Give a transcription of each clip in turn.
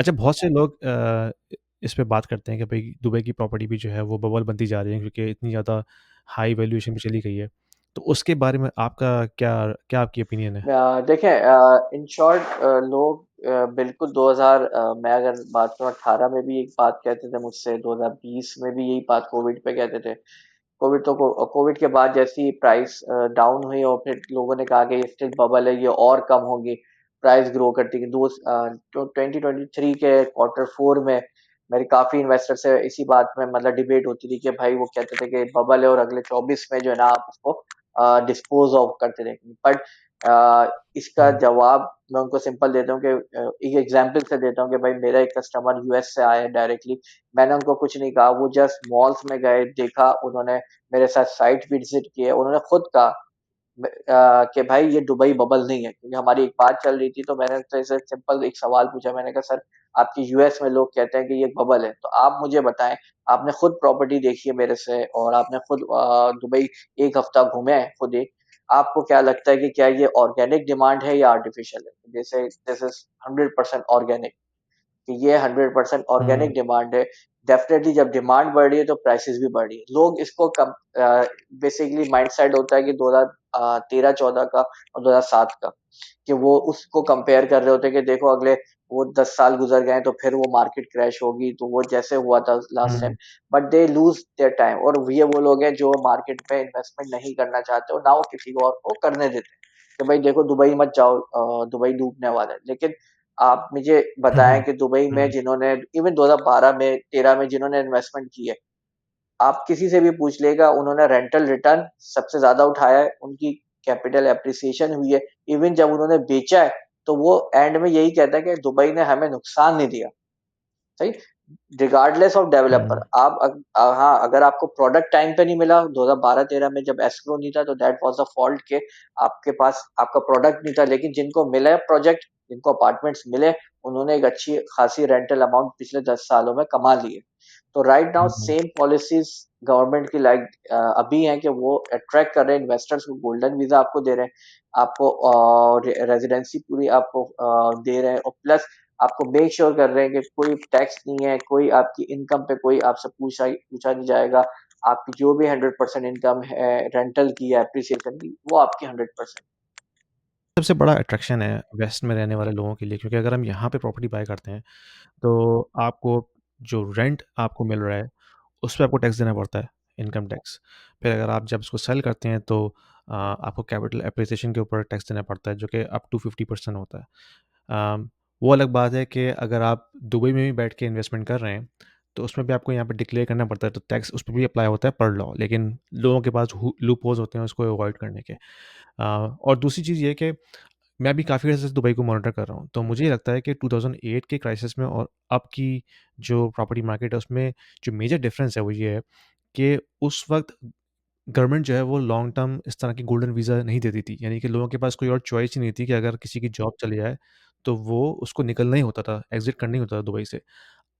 अच्छा, बहुत से लोग इस पे बात करते हैं कि भई दुबई की प्रॉपर्टी भी जो है वो बबल बनती जा रही है क्योंकि इतनी ज़्यादा हाई वैल्यूएशन पे चली गई है। तो उसके बारे में आपका क्या क्या आपकी ओपिनियन है? देखें, इन शॉर्ट लोग बिल्कुल 2000 मैं अगर बात करूँ 18 में भी एक बात कहते थे मुझसे, 2020 में भी यही बात कोविड पे कहते थे। कोविड के बाद जैसी प्राइस डाउन हुई और फिर लोगों ने कहा कि ये स्टिल बबल है, ये और कम होगी, प्राइस ग्रो करती है। 2023 के क्वार्टर 4 में मेरी काफी इन्वेस्टर से इसी बात में मतलब डिबेट होती थी कि भाई वो कहते थे कि बबल है और अगले 24 में जो है ना आप उसको डिस्पोज ऑफ करते रहेंगे। बट इसका हुँ, जवाब मैं उनको सिंपल देता हूँ कि एक एग्जांपल से देता हूँ कि भाई मेरा एक कस्टमर यूएस से आया है डायरेक्टली। मैंने उनको कुछ नहीं कहा, वो जस्ट मॉल्स में गए, देखा, उन्होंने मेरे साथ साइट विजिट किए, उन्होंने खुद कहा कि भाई ये दुबई बबल नहीं है, क्योंकि हमारी एक बात चल रही थी। तो मैंने तो ऐसे सिंपल एक सवाल पूछा, मैंने कहा सर आपकी यूएस में लोग कहते हैं कि ये बबल है, तो आप मुझे बताएं, आपने खुद प्रॉपर्टी देखी है मेरे से और आपने खुद दुबई एक हफ्ता घूमे हैं खुद ही, आपको क्या लगता है कि क्या ये ऑर्गेनिक डिमांड है या आर्टिफिशियल है? जैसे दिस इज 100% ऑर्गेनिक, कि ये 100% हुँ, ऑर्गेनिक डिमांड है। डेफिनेटली जब डिमांड बढ़ रही है तो प्राइसेस भी बढ़ रही है। लोग इसको कम बेसिकली माइंडसेट होता है कि 2013-14 का और 2007 का, कि वो उसको कंपेयर कर रहे होते हैं कि देखो अगले वो 10 साल गुजर गए तो फिर वो मार्केट क्रैश होगी, तो वो जैसे हुआ था last time. Hmm, but they lose their time, और ये वो लोग हैं जो मार्केट में इन्वेस्टमेंट नहीं करना चाहते और ना वो किसी को और को करने देते हैं कि भाई देखो दुबई मत जाओ, दुबई डूबने वाला है। लेकिन आप मुझे हुँ, बताएं हुँ, कि दुबई में हुँ, जिन्होंने इवन 2012 में 13 में जिन्होंने इन्वेस्टमेंट की है, आप किसी से भी पूछ लेगा, उन्होंने रेंटल रिटर्न सबसे ज्यादा उठाया है, उनकी कैपिटल एप्रिसिएशन हुई है। इवन जब उन्होंने बेचा है तो वो एंड में यही कहता है कि दुबई ने हमें नुकसान नहीं दिया। सही, रिगार्डलेस ऑफ डेवलपर। हुँ, हाँ, अगर आपको प्रोडक्ट टाइम पे नहीं मिला 2012-13 में जब एस्क्रो नहीं था, तो दैट वाज अ फॉल्ट के आपके पास आपका प्रोडक्ट नहीं था। लेकिन जिनको मिला है प्रोजेक्ट, जिनको अपार्टमेंट्स मिले, उन्होंने एक अच्छी खासी रेंटल अमाउंट पिछले 10 सालों में कमा ली है। तो राइट नाउ हुँ, हुँ। सेम पॉलिसीज गवर्नमेंट की लाइक अभी हैं कि वो अट्रैक्ट कर रहे हैं इन्वेस्टर्स को, गोल्डन वीजा आपको दे रहे हैं, आपको रेजिडेंसी पूरी आपको दे रहे हैं, और प्लस आपको मेक श्योर कर रहे हैं कि कोई टैक्स नहीं है, कोई आपकी इनकम पे कोई आपसे पूछा नहीं जाएगा। आपकी जो भी 100% इनकम है रेंटल की या एप्रिसिएशन की, वो आपकी 100%। सबसे बड़ा अट्रैक्शन है वेस्ट में रहने वाले लोगों के लिए क्योंकि अगर हम यहाँ पे प्रॉपर्टी बाय करते हैं, तो आपको जो रेंट आपको मिल रहा है, उस पे आपको टैक्स देना पड़ता है, इनकम टैक्स। फिर अगर आप जब उसको सेल करते हैं तो आपको कैपिटल एप्रिसिएशन के ऊपर टैक्स देना पड़ता है, जो कि अप टू 50% होता है। वो अलग बात है कि अगर आप दुबई में भी बैठ के इन्वेस्टमेंट कर रहे हैं, तो उसमें भी आपको यहाँ पे डिक्लेयर करना पड़ता है, तो टैक्स उस पे भी अप्लाई होता है पर लॉ। लेकिन लोगों के पास लूप होल्स होते हैं उसको अवॉइड करने के। और दूसरी चीज़ ये है कि मैं भी काफ़ी अर्से से दुबई को मॉनिटर कर रहा हूँ, तो मुझे ये लगता है कि 2008 के क्राइसिस में और अब की जो प्रॉपर्टी मार्केट है, उसमें जो मेजर डिफरेंस है वो ये है कि उस वक़्त गवर्नमेंट जो है वो लॉन्ग टर्म इस तरह की गोल्डन वीज़ा नहीं देती थी। यानी कि लोगों के पास कोई और चॉइस ही नहीं थी कि अगर किसी की जॉब चली जाए, तो वो उसको निकलना ही होता था, एग्ज़िट करना ही होता था दुबई से।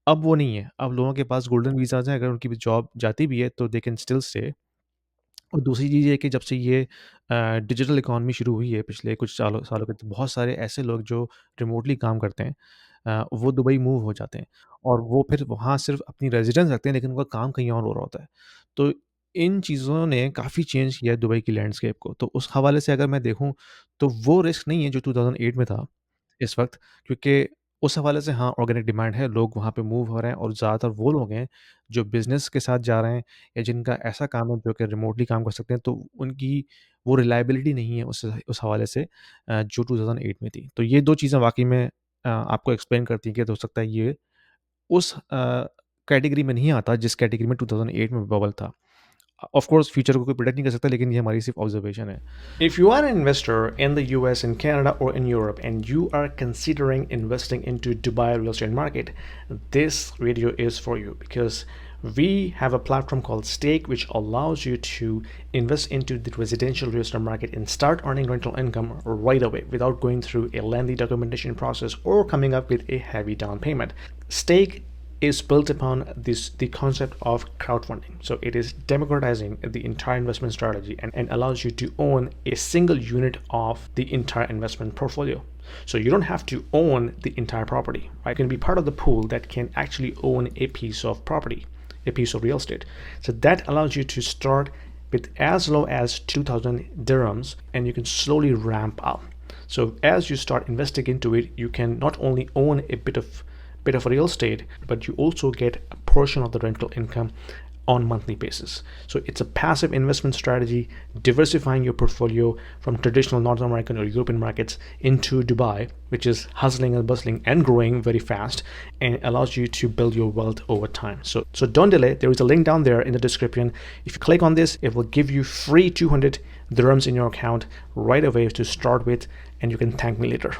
अब वो नहीं है, अब लोगों के पास गोल्डन वीज़ाज़ हैं, अगर उनकी भी जॉब जाती भी है तो दे कैन स्टिल स्टे। और दूसरी चीज़ ये है कि जब से ये डिजिटल इकॉनमी शुरू हुई है पिछले कुछ सालों सालों के, तो बहुत सारे ऐसे लोग जो रिमोटली काम करते हैं, वो दुबई मूव हो जाते हैं और वो फिर वहाँ सिर्फ़ अपनी रेज़िडेंस रखते हैं, लेकिन उनका काम कहीं और हो रहा होता है। तो इन चीज़ों ने काफ़ी चेंज किया है दुबई की लैंडस्केप को। तो उस हवाले से अगर मैं देखूँ, तो वो रिस्क नहीं है जो 2008 में था इस वक़्त, क्योंकि उस हवाले से हाँ, ऑर्गेनिक डिमांड है, लोग वहाँ पे मूव हो रहे हैं और ज़्यादातर वो लोग हैं, जो बिज़नेस के साथ जा रहे हैं या जिनका ऐसा काम है जो कि रिमोटली काम कर सकते हैं, तो उनकी वो रिलायबिलिटी नहीं है उस हवाले से जो 2008 में थी। तो ये 2 चीज़ें वाक़ई में आपको एक्सप्लेन करती हैं कि हो सकता है ये उस कैटेगरी में नहीं आता जिस कैटेगरी में 2008 में बबल था। ऑफ़ कोर्स फ्यूचर को कोई प्रेडिक्ट नहीं कर सकता, लेकिन ये हमारी सिर्फ़ ऑब्ज़र्वेशन है। If you are an investor in the US, in Canada, or in Europe, and you are considering investing into Dubai real estate market, this video is for you because we have a platform called Stake, which allows you to invest into the residential real estate market and start earning rental income right away without going through a lengthy documentation process or coming up with a heavy down payment. Stake is built upon the concept of crowdfunding. So it is democratizing the entire investment strategy and allows you to own a single unit of the entire investment portfolio. So you don't have to own the entire property, right? You can be part of the pool that can actually own a piece of property, a piece of real estate. So that allows you to start with as low as 2,000 dirhams, and you can slowly ramp up. So as you start investing into it, you can not only own a bit of real estate, but you also get a portion of the rental income on monthly basis. So it's a passive investment strategy, diversifying your portfolio from traditional North American or European markets into Dubai, which is hustling and bustling and growing very fast, and allows you to build your wealth over time. So don't delay. There is a link down there in the description. If you click on this, it will give you free 200 dirhams in your account right away to start with, and you can thank me later.